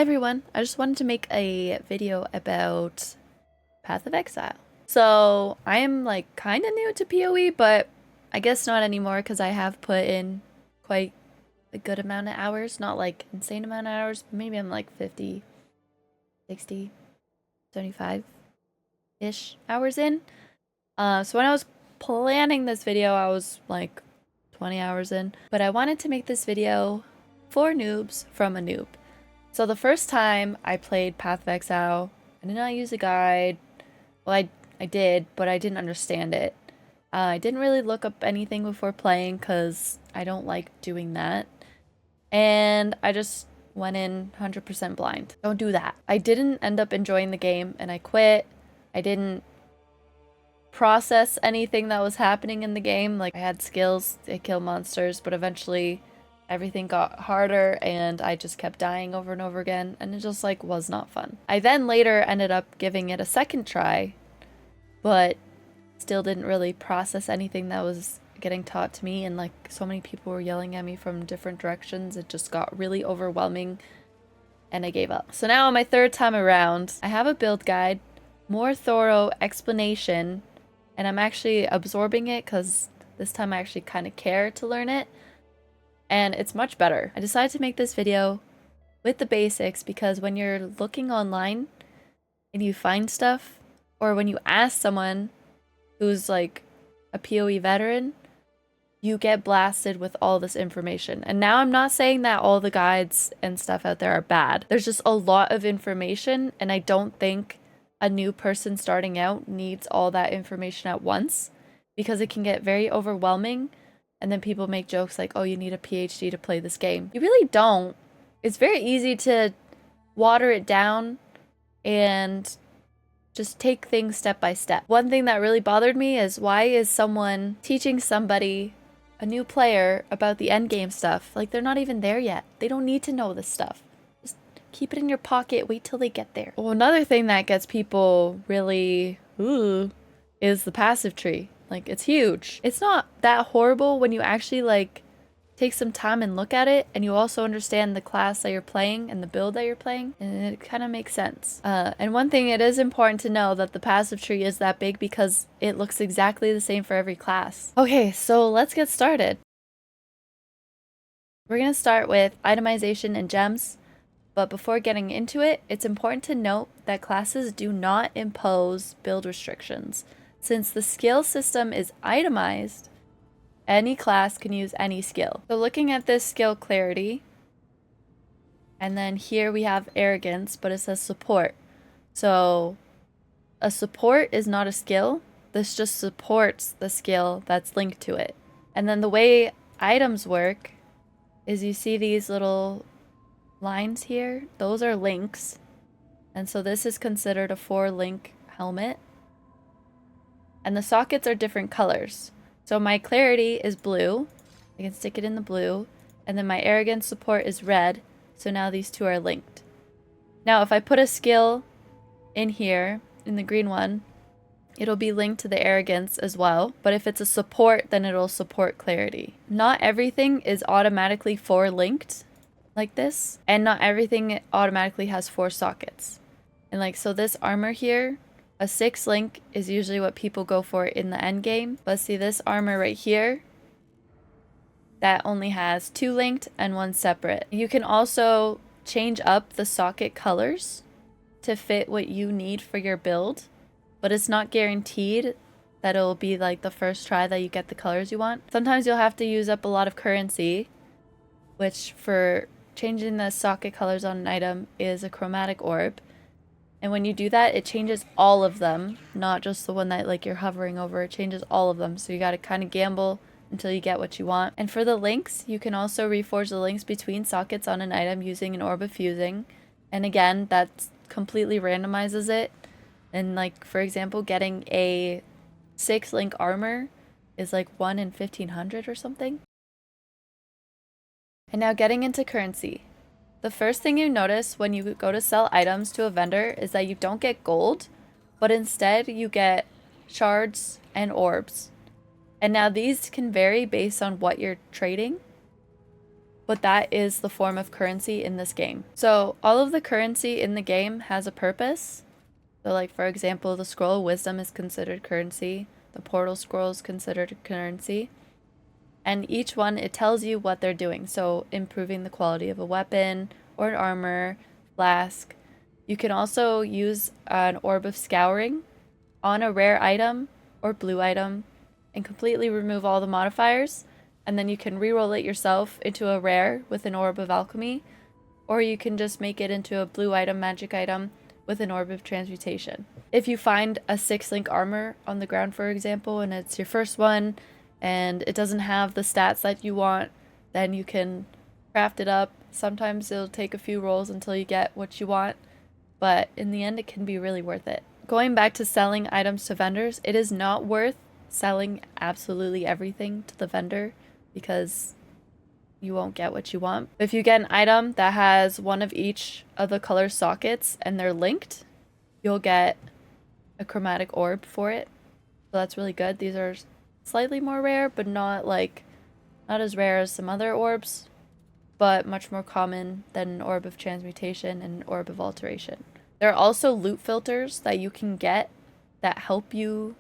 Hi everyone, I just wanted to make a video about Path of Exile. So I am like kind of new to PoE, but I guess not anymore because I have put in quite a good amount of hours. Not like insane amount of hours, but maybe I'm like 50, 60, 75-ish hours in. So when I was planning this video, I was like 20 hours in. But I wanted to make this video for noobs from a noob. So the first time I played Path of Exile, I did not use a guide. Well, I did, but I didn't understand it. I didn't really look up anything before playing because I don't like doing that. And I just went in 100% blind. Don't do that. I didn't end up enjoying the game and I quit. I didn't process anything that was happening in the game. Like, I had skills to kill monsters, but eventually everything got harder and I just kept dying over and over again, and it just like was not fun. I then later ended up giving it a second try, but still didn't really process anything that was getting taught to me, and like so many people were yelling at me from different directions. It just got really overwhelming and I gave up. So now on my third time around, I have a build guide, more thorough explanation, and I'm actually absorbing it because this time I actually kind of care to learn it. And it's much better. I decided to make this video with the basics because when you're looking online and you find stuff, or when you ask someone who's like a PoE veteran, you get blasted with all this information. And now I'm not saying that all the guides and stuff out there are bad. There's just a lot of information, and I don't think a new person starting out needs all that information at once because it can get very overwhelming. And then people make jokes like, oh, you need a PhD to play this game. You really don't. It's very easy to water it down and just take things step by step. One thing that really bothered me is, why is someone teaching somebody, a new player, about the endgame stuff? Like, they're not even there yet. They don't need to know this stuff. Just keep it in your pocket, wait till they get there. Well, another thing that gets people really, ooh, is the passive tree. Like, it's huge. It's not that horrible when you actually like take some time and look at it, and you also understand the class that you're playing and the build that you're playing, and it kind of makes sense. And one thing, it is important to know that the passive tree is that big because it looks exactly the same for every class. Okay, so let's get started. We're gonna start with itemization and gems, but before getting into it, it's important to note that classes do not impose build restrictions. Since the skill system is itemized, any class can use any skill. So looking at this skill, clarity, and then here we have arrogance, but it says support. So a support is not a skill. This just supports the skill that's linked to it. And then the way items work is, you see these little lines here? Those are links. And so this is considered a 4-link helmet. And the sockets are different colors. So my clarity is blue. I can stick it in the blue. And then my arrogance support is red. So now these two are linked. Now if I put a skill in here, in the green one, it'll be linked to the arrogance as well. But if it's a support, then it'll support clarity. Not everything is automatically 4-linked like this. And not everything automatically has 4 sockets. And like, so this armor here, a 6-link is usually what people go for in the end game. But see this armor right here, that only has 2 linked and 1 separate. You can also change up the socket colors to fit what you need for your build, but it's not guaranteed that it'll be like the first try that you get the colors you want. Sometimes you'll have to use up a lot of currency, which for changing the socket colors on an item is a chromatic orb. And when you do that, it changes all of them, not just the one that like you're hovering over. It changes all of them. So you got to kind of gamble until you get what you want. And for the links, you can also reforge the links between sockets on an item using an orb of fusing. And again, that completely randomizes it. And like, for example, getting a 6-link armor is like 1 in 1500 or something. And now getting into currency. The first thing you notice when you go to sell items to a vendor is that you don't get gold, but instead you get shards and orbs. And now these can vary based on what you're trading, but that is the form of currency in this game. So all of the currency in the game has a purpose. So like, for example, the Scroll of Wisdom is considered currency. The Portal Scroll is considered currency. And each one, it tells you what they're doing. So improving the quality of a weapon or an armor, flask. You can also use an Orb of Scouring on a rare item or blue item and completely remove all the modifiers. And then you can reroll it yourself into a rare with an Orb of Alchemy. Or you can just make it into a blue item, magic item, with an Orb of Transmutation. If you find a 6-link armor on the ground, for example, and it's your first one, and it doesn't have the stats that you want, then you can craft it up. Sometimes it'll take a few rolls until you get what you want, but in the end, it can be really worth it. Going back to selling items to vendors, it is not worth selling absolutely everything to the vendor because you won't get what you want. If you get an item that has one of each of the color sockets and they're linked, you'll get a chromatic orb for it. So that's really good. These are slightly more rare, but not as rare as some other orbs, but much more common than an Orb of Transmutation and an Orb of Alteration. There are also loot filters that you can get that help you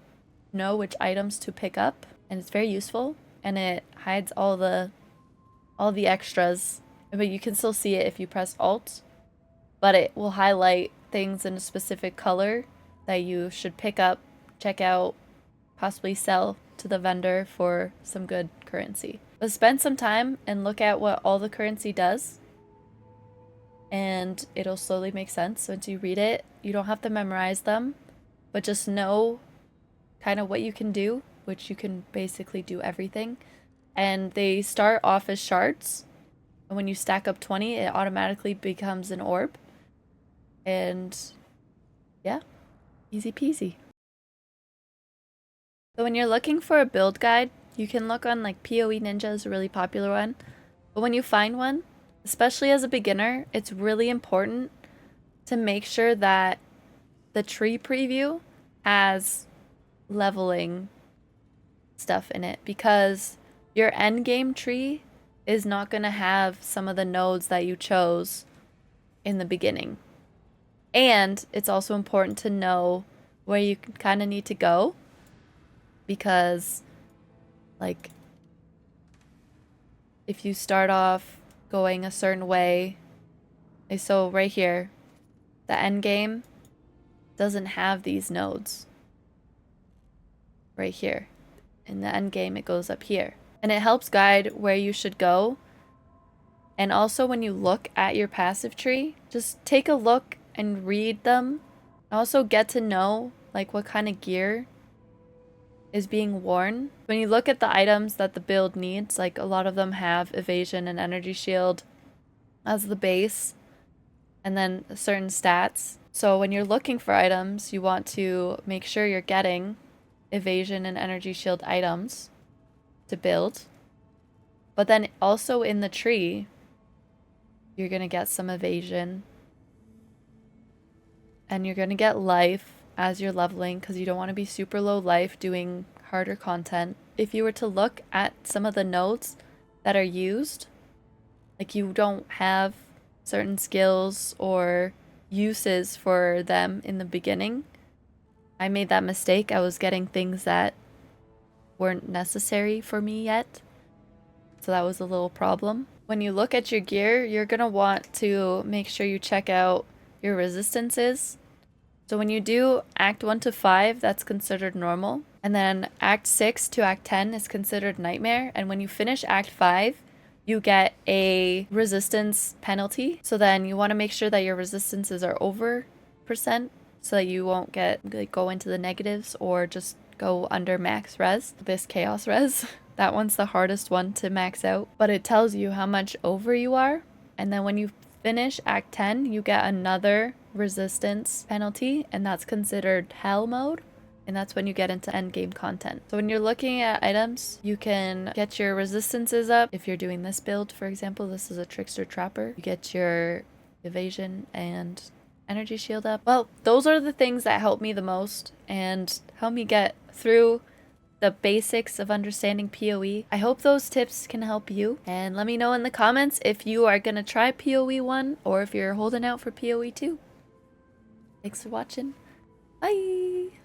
know which items to pick up, and it's very useful, and it hides all the extras, but you can still see it if you press Alt, but it will highlight things in a specific color that you should pick up, check out, possibly sell to the vendor for some good currency. But spend some time and look at what all the currency does, and it'll slowly make sense. Once you read it, you don't have to memorize them, but just know kind of what you can do, which you can basically do everything. And they start off as shards, and when you stack up 20, it automatically becomes an orb. And yeah, easy peasy. So when you're looking for a build guide, you can look on like PoE Ninja is a really popular one. But when you find one, especially as a beginner, it's really important to make sure that the tree preview has leveling stuff in it, because your endgame tree is not going to have some of the nodes that you chose in the beginning. And it's also important to know where you kind of need to go, because like if you start off going a certain way, so right here, the end game doesn't have these nodes right here. In the end game, it goes up here, and it helps guide where you should go. And also when you look at your passive tree, just take a look and read them. Also get to know like what kind of gear is being worn. When you look at the items that the build needs, like a lot of them have evasion and energy shield as the base, and then certain stats. So when you're looking for items, you want to make sure you're getting evasion and energy shield items to build. But then also in the tree, you're going to get some evasion, and you're going to get life as you're leveling, because you don't want to be super low life doing harder content. If you were to look at some of the nodes that are used, like you don't have certain skills or uses for them in the beginning. I made that mistake. I was getting things that weren't necessary for me yet, so that was a little problem. When you look at your gear, you're going to want to make sure you check out your resistances. So when you do Act 1 to 5, that's considered normal. And then Act 6 to Act 10 is considered nightmare. And when you finish Act 5, you get a resistance penalty. So then you want to make sure that your resistances are over percent, so that you won't go into the negatives or just go under max res. This chaos res. That one's the hardest one to max out, but it tells you how much over you are. And then when you finish Act 10, you get another resistance penalty, and that's considered hell mode, and that's when you get into endgame content. So when you're looking at items, you can get your resistances up. If you're doing this build, for example, this is a trickster trapper, you get your evasion and energy shield up. Well, those are the things that help me the most and help me get through the basics of understanding PoE. I hope those tips can help you, and let me know in the comments if you are gonna try PoE 1 or if you're holding out for PoE 2. Thanks for watching. Bye!